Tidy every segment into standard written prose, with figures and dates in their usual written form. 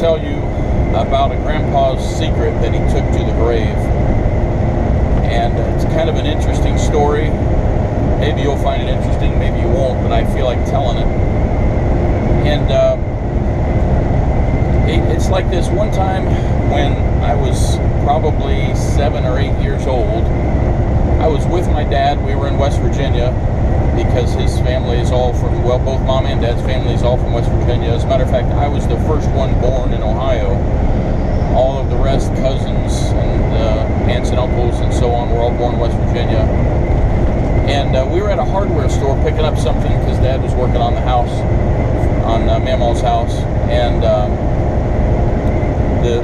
tell you about a grandpa's secret that he took to the grave. And it's kind of an interesting story. Maybe you'll find it interesting, maybe you won't, but I feel like telling it. And it's like this one time when I was probably 7 or 8 years old. I was with my dad. We were in West Virginia because his family is all from, well, both mom and dad's family is all from West Virginia. As a matter of fact, I was the first one born in Ohio. All of the rest, cousins and aunts and uncles and so on, were all born in West Virginia. And we were at a hardware store picking up something because Dad was working on the house, on Mamaw's house. And the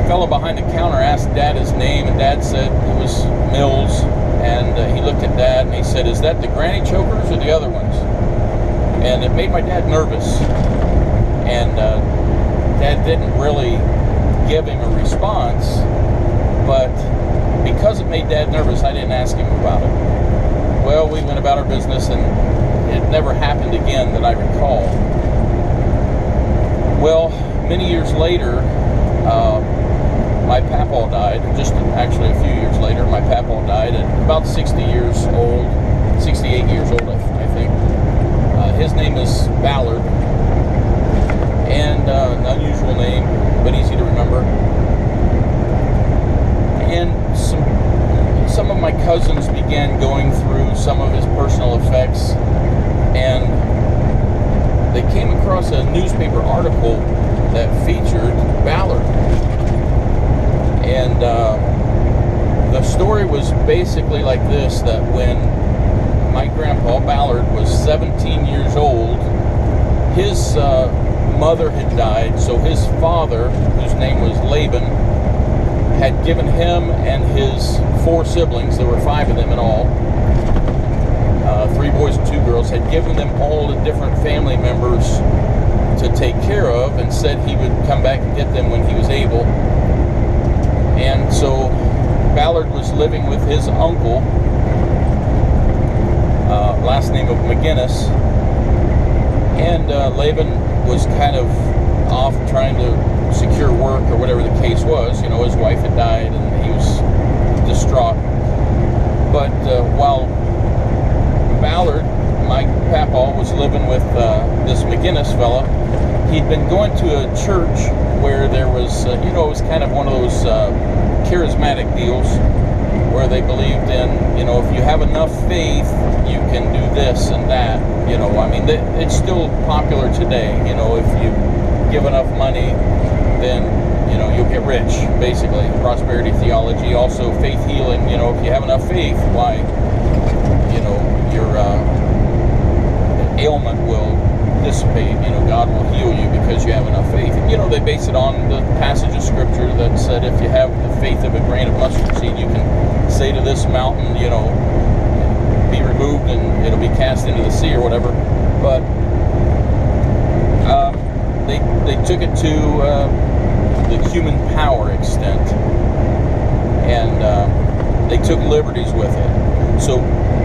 fellow behind the counter asked Dad his name, and Dad said it was Mills. And he looked at Dad and he said, "Is that the granny chokers or the other ones?" And it made my dad nervous. And Dad didn't really give him a response, but because it made Dad nervous, I didn't ask him about it. Well, we went about our business, and it never happened again that I recall. Well, many years later, my papaw died. Just actually a few years later, my papaw died at about 60 years old, 68 years old, I think. His name is Ballard, and an unusual name, but easy to remember. And some of my cousins began going through some of his personal effects, and they came across a newspaper article that featured Ballard. And the story was basically like this, that when my grandpa Ballard was 17 years old, his mother had died, so his father, whose name was Laban, had given him and his 4 siblings, there were 5 of them in all, 3 boys and 2 girls, had given them all the different family members to take care of, and said he would come back and get them when he was able. And so Ballard was living with his uncle, last name of McGinnis, and Laban was kind of off trying to secure work or whatever the case was. You know, his wife had died and he was distraught. But while Ballard, my papaw, was living with this McGinnis fella, he'd been going to a church where there was, it was kind of one of those charismatic deals where they believed in, if you have enough faith, you can do this and that. I mean, it's still popular today. If you give enough money, then, you'll get rich, basically. Prosperity theology, also faith healing. If you have enough faith, why, your ailment will dissipate. God will heal you because you have enough faith. And, they base it on the passage of Scripture that said if you have the faith of a grain of mustard seed, you can say to this mountain, be removed and it'll be cast into the sea or whatever. But they took it to the human power extent, and they took liberties with it. So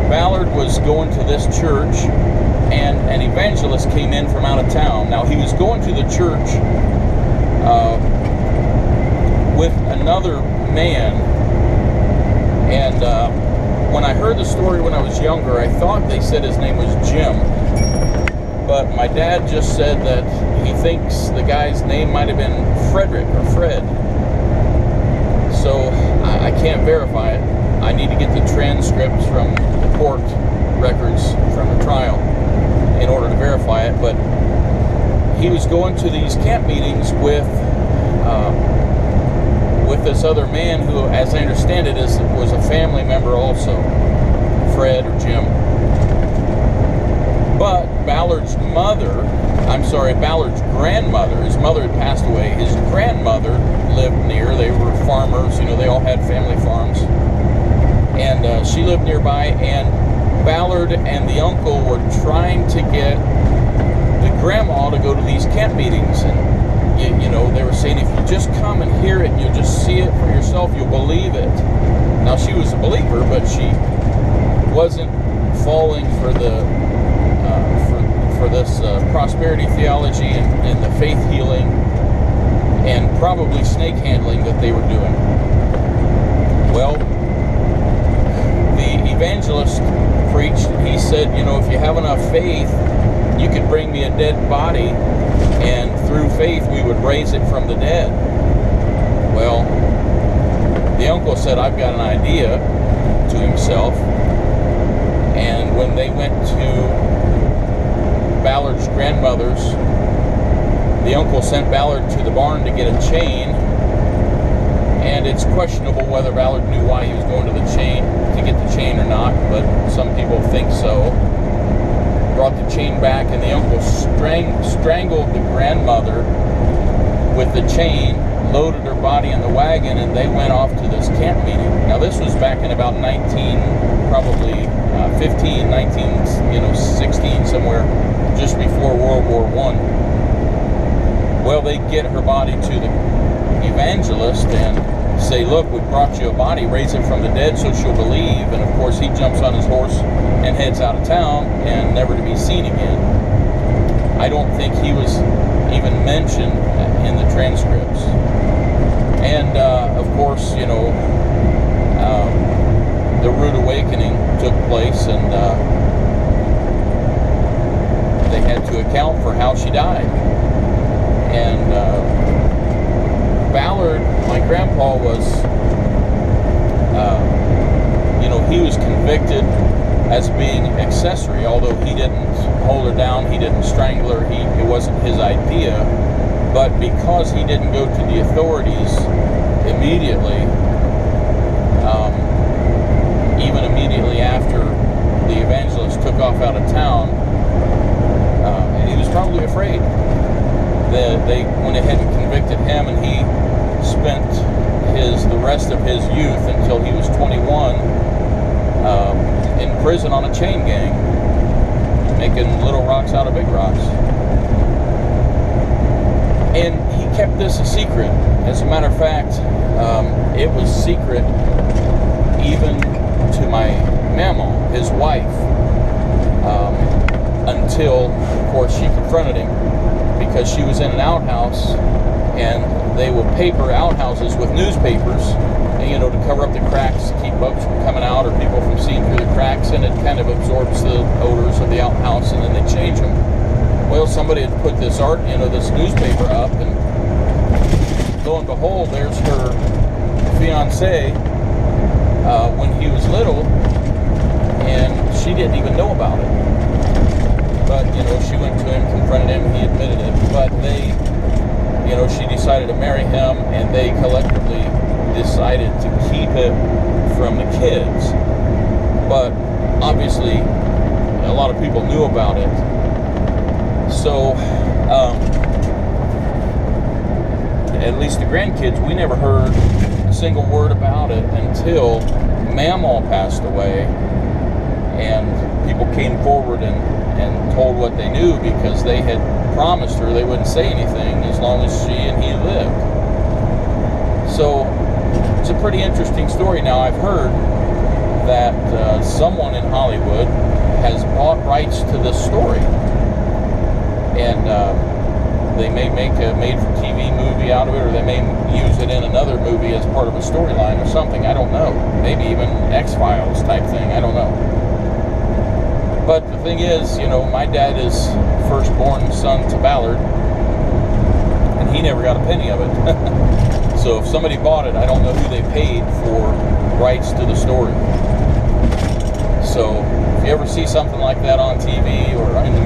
Ballard was going to this church, and an evangelist came in from out of town. Now, he was going to the church with another man, and when I heard the story when I was younger, I thought they said his name was Jim, but my dad just said that he thinks the guy's name might have been Frederick or Fred. So I can't verify it. I need to get the transcripts from the court records from the trial in order to verify it. But he was going to these camp meetings with this other man who, as I understand it, was a family member also, Fred or Jim. But Ballard's grandmother, his mother had passed away, his grandmother lived near. They were farmers, they all had family farms. And she lived nearby, and Ballard and the uncle were trying to get the grandma to go to these camp meetings. And, they were saying, if you just come and hear it, and you'll just see it for yourself, you'll believe it. Now, she was a believer, but she wasn't falling for the for this prosperity theology and the faith healing and probably snake handling that they were doing. Well, the evangelist preached. He said, you know, if you have enough faith, you could bring me a dead body, and through faith we would raise it from the dead. Well, the uncle said, I've got an idea, to himself. And when they went to Ballard's grandmother's, the uncle sent Ballard to the barn to get a chain, and it's questionable whether Ballard knew why he was going to get the chain or not, but some people think so. Brought the chain back, and the uncle strangled the grandmother with the chain, loaded her body in the wagon, and they went off to this camp meeting. Now this was back in about 16, somewhere just before World War I. Well, they get her body to the evangelist and say, look, we brought you a body, raise it from the dead so she'll believe. And of course he jumps on his horse and heads out of town and never to be seen again. I don't think he was even mentioned in the transcripts. And of course, you know, the rude awakening took place, and they had to account for how she died. And Ballard, my grandpa, was, you know, he was convicted as being accessory, although he didn't hold her down, he didn't strangle her, it wasn't his idea. But because he didn't go to the authorities immediately, even immediately after the evangelist took off out of town, he was probably afraid. They went ahead and convicted him, and he spent the rest of his youth until he was 21 in prison on a chain gang, making little rocks out of big rocks. And he kept this a secret. As a matter of fact, it was secret even to my mama, his wife, until, of course, she confronted him, because she was in an outhouse, and they will paper outhouses with newspapers, you know, to cover up the cracks, to keep bugs from coming out or people from seeing through the cracks, and it kind of absorbs the odors of the outhouse, and then they change them. Well, somebody had put this this newspaper up, and lo and behold, there's her fiancé when he was little, and she didn't even know about it. But, you know, she went to him, confronted him, he admitted it. But they, you know, she decided to marry him, and they collectively decided to keep it from the kids. But obviously, a lot of people knew about it. So, at least the grandkids, we never heard a single word about it until Mamaw passed away, and people came forward and told what they knew, because they had promised her they wouldn't say anything as long as she and he lived. So it's a pretty interesting story. Now, I've heard that someone in Hollywood has bought rights to this story, and they may make a made-for-TV movie out of it, or they may use it in another movie as part of a storyline or something. I don't know. Maybe even X-Files type thing. I don't know. But the thing is, you know, my dad is firstborn son to Ballard, and he never got a penny of it. So if somebody bought it, I don't know who they paid for rights to the story. So if you ever see something like that on TV or in the